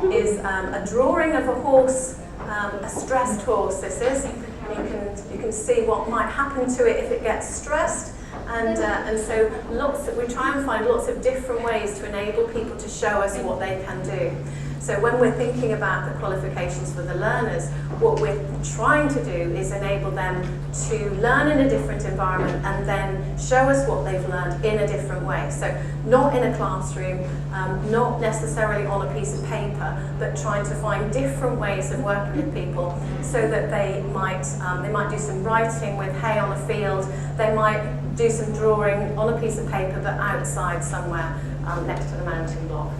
is a drawing of a horse, a stressed horse this is. You can see what might happen to it if it gets stressed. And so we try and find lots of different ways to enable people to show us what they can do. So when we're thinking about the qualifications for the learners, what we're trying to do is enable them to learn in a different environment and then show us what they've learned in a different way. So not in a classroom, not necessarily on a piece of paper, but trying to find different ways of working with people so that they might do some writing with hay on a field, they might do some drawing on a piece of paper but outside somewhere next to the mountain block.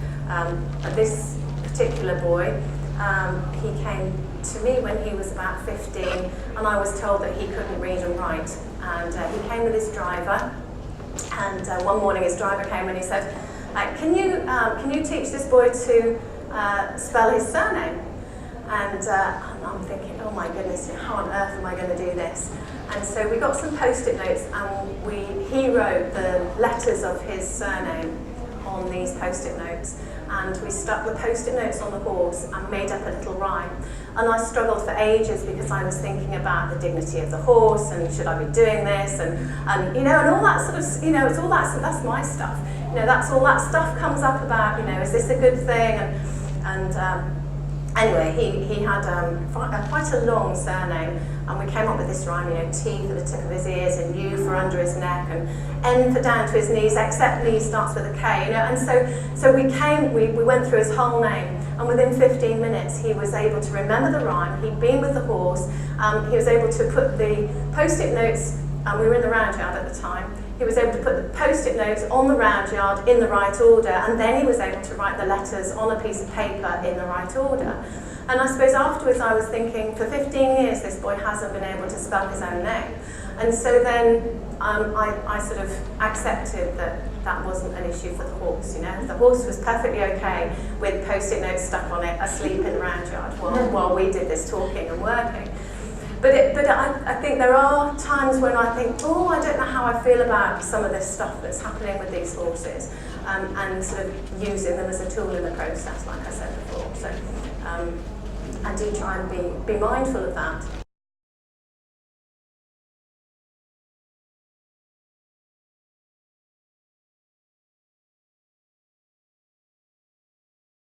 This particular boy, he came to me when he was about 15 and I was told that he couldn't read and write, and he came with his driver, and one morning his driver came and he said, can you teach this boy to spell his surname? And I'm thinking, oh my goodness, how on earth am I going to do this? And so we got some post-it notes and he wrote the letters of his surname on these post-it notes, and we stuck the post-it notes on the horse and made up a little rhyme. And I struggled for ages because I was thinking about the dignity of the horse and should I be doing this and you know, and all that sort of, you know, it's all that, so that's my stuff. You know, that's all that stuff comes up about, you know, is this a good thing? Anyway, he had quite a long surname, and we came up with this rhyme, you know, T for the tip of his ears, and U for under his neck, and N for down to his knees, except knees starts with a K, you know. And so we went through his whole name, and within 15 minutes he was able to remember the rhyme. He'd been with the horse, he was able to put the post-it notes, and we were in the round yard at the time. He was able to put the post-it notes on the round yard in the right order, and then he was able to write the letters on a piece of paper in the right order. And I suppose afterwards I was thinking, for 15 years this boy hasn't been able to spell his own name. And so then I sort of accepted that that wasn't an issue for the horse, you know. The horse was perfectly okay with post-it notes stuck on it, asleep in the round yard while we did this talking and working. But I think there are times when I think, oh, I don't know how I feel about some of this stuff that's happening with these horses, and sort of using them as a tool in the process, like I said before. So I do try and be mindful of that.